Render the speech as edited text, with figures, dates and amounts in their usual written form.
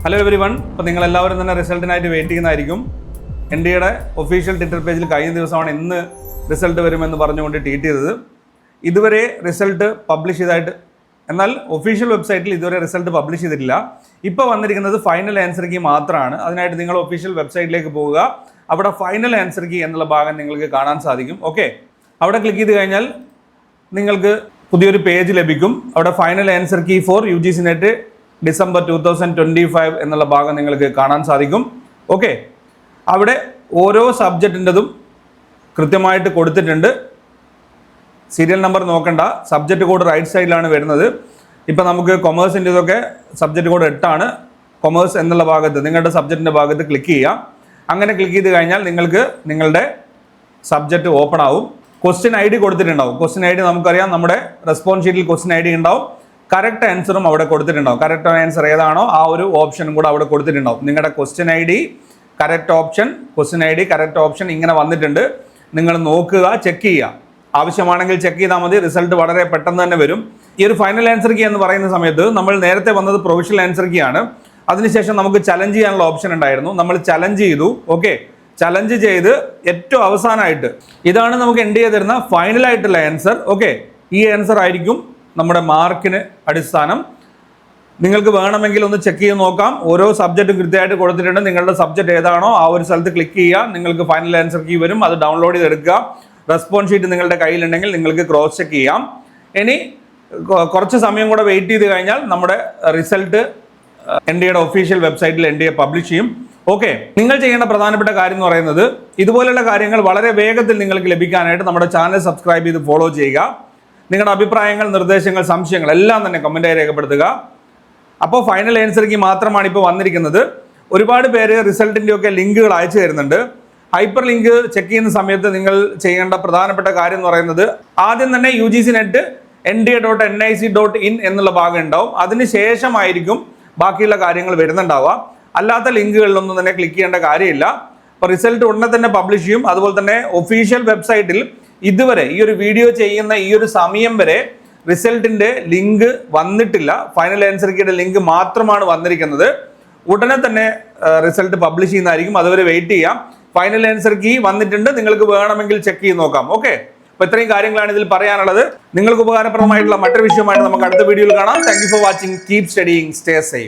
Hello every one. അപ്പോൾ നിങ്ങളെല്ലാവരും തന്നെ റിസൾട്ടിനായിട്ട് വെയിറ്റ് ചെയ്യുന്നതായിരിക്കും. NDAയുടെ ഒഫീഷ്യൽ ട്വിറ്റർ പേജിൽ കഴിഞ്ഞ ദിവസമാണ് ഇന്ന് റിസൾട്ട് വരുമെന്ന് പറഞ്ഞുകൊണ്ട് ട്വീറ്റ് ചെയ്തത്. ഇതുവരെ റിസൾട്ട് പബ്ലിഷ് ചെയ്തായിട്ട്, എന്നാൽ ഒഫീഷ്യൽ വെബ്സൈറ്റിൽ ഇതുവരെ റിസൾട്ട് പബ്ലിഷ് ചെയ്തിട്ടില്ല. ഇപ്പോൾ വന്നിരിക്കുന്നത് ഫൈനൽ ആൻസർ കീ മാത്രമാണ്. അതിനായിട്ട് നിങ്ങൾ ഒഫീഷ്യൽ വെബ്സൈറ്റിലേക്ക് പോവുക. അവിടെ ഫൈനൽ ആൻസർ കീ എന്നുള്ള ഭാഗം നിങ്ങൾക്ക് കാണാൻ സാധിക്കും. ഓക്കെ, അവിടെ ക്ലിക്ക് ചെയ്ത് കഴിഞ്ഞാൽ നിങ്ങൾക്ക് പുതിയൊരു പേജ് ലഭിക്കും. അവിടെ final answer key for UGC NET December 2025 എന്നുള്ള ഭാഗം നിങ്ങൾക്ക് കാണാൻ സാധിക്കും. ഓക്കെ, അവിടെ ഓരോ സബ്ജക്റ്റിൻ്റെതും കൃത്യമായിട്ട് കൊടുത്തിട്ടുണ്ട്. സീരിയൽ നമ്പർ നോക്കണ്ട, സബ്ജക്റ്റ് കോഡ് റൈറ്റ് സൈഡിലാണ് വരുന്നത്. ഇപ്പം നമുക്ക് കൊമേഴ്സിൻ്റെതൊക്കെ സബ്ജക്റ്റ് കോഡ് 8 ആണ്. കൊമേഴ്സ് എന്നുള്ള ഭാഗത്ത് നിങ്ങളുടെ സബ്ജക്റ്റിൻ്റെ ഭാഗത്ത് ക്ലിക്ക് ചെയ്യാം. അങ്ങനെ ക്ലിക്ക് ചെയ്ത് കഴിഞ്ഞാൽ നിങ്ങൾക്ക് നിങ്ങളുടെ സബ്ജക്റ്റ് ഓപ്പൺ ആവും. ക്വസ്റ്റ്യൻ ID കൊടുത്തിട്ടുണ്ടാവും. ക്വസ്റ്റ്യൻ ID നമുക്കറിയാം, നമ്മുടെ റെസ്പോൺസ് ഷീറ്റിൽ ക്വസ്റ്റ്യൻ ID ഉണ്ടാവും. കറക്റ്റ് ആൻസറും അവിടെ കൊടുത്തിട്ടുണ്ടാവും. കറക്റ്റ് ആൻസർ ഏതാണോ ആ ഒരു ഓപ്ഷനും കൂടെ അവിടെ കൊടുത്തിട്ടുണ്ടാവും. നിങ്ങളുടെ question ID, correct option, question ID, correct option ഇങ്ങനെ വന്നിട്ടുണ്ട്. നിങ്ങൾ നോക്കുക, ചെക്ക് ചെയ്യുക. ആവശ്യമാണെങ്കിൽ ചെക്ക് ചെയ്താൽ മതി. റിസൾട്ട് വളരെ പെട്ടെന്ന് തന്നെ വരും. ഈ ഒരു ഫൈനൽ ആൻസർ കീ എന്ന് പറയുന്ന സമയത്ത് നമ്മൾ നേരത്തെ വന്നത് പ്രൊവിഷണൽ ആൻസർ കീ ആണ്. അതിനുശേഷം നമുക്ക് ചലഞ്ച് ചെയ്യാനുള്ള ഓപ്ഷൻ ഉണ്ടായിരുന്നു. നമ്മൾ ചലഞ്ച് ചെയ്തു. ഓക്കെ, ചലഞ്ച് ചെയ്ത് ഏറ്റവും അവസാനമായിട്ട് ഇതാണ് നമുക്ക് NDA തരുന്ന ഫൈനലായിട്ടുള്ള ആൻസർ. ഓക്കെ, ഈ ആൻസർ ആയിരിക്കും നമ്മുടെ മാർക്കിന് അടിസ്ഥാനം. നിങ്ങൾക്ക് വേണമെങ്കിൽ ഒന്ന് ചെക്ക് ചെയ്ത് നോക്കാം. ഓരോ സബ്ജക്റ്റും കൃത്യമായിട്ട് കൊടുത്തിട്ടുണ്ട്. നിങ്ങളുടെ സബ്ജക്റ്റ് ഏതാണോ ആ ഒരു സ്ഥലത്ത് ക്ലിക്ക് ചെയ്യുക. നിങ്ങൾക്ക് ഫൈനൽ ആൻസർ കീ വരും. അത് ഡൗൺലോഡ് ചെയ്തെടുക്കുക. റെസ്പോൺസ് ഷീറ്റ് നിങ്ങളുടെ കയ്യിലുണ്ടെങ്കിൽ നിങ്ങൾക്ക് ക്രോസ് ചെക്ക് ചെയ്യാം. ഇനി കുറച്ച് സമയം കൂടെ വെയിറ്റ് ചെയ്ത് കഴിഞ്ഞാൽ നമ്മുടെ റിസൾട്ട് NDAയുടെ ഒഫീഷ്യൽ വെബ്സൈറ്റിൽ NDA പബ്ലിഷ് ചെയ്യും. ഓക്കെ, നിങ്ങൾ ചെയ്യേണ്ട പ്രധാനപ്പെട്ട കാര്യം എന്ന് പറയുന്നത് ഇതുപോലുള്ള കാര്യങ്ങൾ വളരെ വേഗത്തിൽ നിങ്ങൾക്ക് ലഭിക്കാനായിട്ട് നമ്മുടെ ചാനൽ സബ്സ്ക്രൈബ് ചെയ്ത് ഫോളോ ചെയ്യുക. നിങ്ങളുടെ അഭിപ്രായങ്ങൾ, നിർദ്ദേശങ്ങൾ, സംശയങ്ങൾ എല്ലാം തന്നെ കമൻറ്റായി രേഖപ്പെടുത്തുക. അപ്പോൾ ഫൈനൽ ആൻസർ കീ മാത്രമാണ് ഇപ്പോൾ വന്നിരിക്കുന്നത്. ഒരുപാട് പേര് റിസൾട്ടിൻ്റെ ഒക്കെ ലിങ്കുകൾ അയച്ചു തരുന്നുണ്ട്. ഹൈപ്പർ ലിങ്ക് ചെക്ക് ചെയ്യുന്ന സമയത്ത് നിങ്ങൾ ചെയ്യേണ്ട പ്രധാനപ്പെട്ട കാര്യം എന്ന് പറയുന്നത് ആദ്യം തന്നെ UGC നെറ്റ് NDA.nic.in എന്നുള്ള ഭാഗം ഉണ്ടാവും. അതിനുശേഷമായിരിക്കും ബാക്കിയുള്ള കാര്യങ്ങൾ വരുന്നുണ്ടാവുക. അല്ലാത്ത ലിങ്കുകളിലൊന്നും തന്നെ ക്ലിക്ക് ചെയ്യേണ്ട കാര്യമില്ല. അപ്പോൾ റിസൾട്ട് ഉടനെ തന്നെ പബ്ലിഷ് ചെയ്യും. അതുപോലെ തന്നെ ഒഫീഷ്യൽ വെബ്സൈറ്റിൽ ഇതുവരെ ഈ ഒരു വീഡിയോ ചെയ്യുന്ന ഈ ഒരു സമയം വരെ റിസൾട്ടിൻ്റെ ലിങ്ക് വന്നിട്ടില്ല. ഫൈനൽ ആൻസർ കീയുടെ ലിങ്ക് മാത്രമാണ് വന്നിരിക്കുന്നത്. ഉടനെ തന്നെ റിസൾട്ട് പബ്ലിഷ് ചെയ്യുന്നതായിരിക്കും. അതുവരെ വെയിറ്റ് ചെയ്യാം. ഫൈനൽ ആൻസർ കീ വന്നിട്ടുണ്ട്. നിങ്ങൾക്ക് വേണമെങ്കിൽ ചെക്ക് ചെയ്ത് നോക്കാം. ഓക്കെ, അപ്പോൾ ഇത്രയും കാര്യങ്ങളാണ് ഇതിൽ പറയാനുള്ളത്. നിങ്ങൾക്ക് ഉപകാരപ്രദമായിട്ടുള്ള മറ്റൊരു വിഷയമായിട്ട് നമുക്ക് അടുത്ത വീഡിയോയിൽ കാണാം. Thank you for watching. Keep studying, stay safe.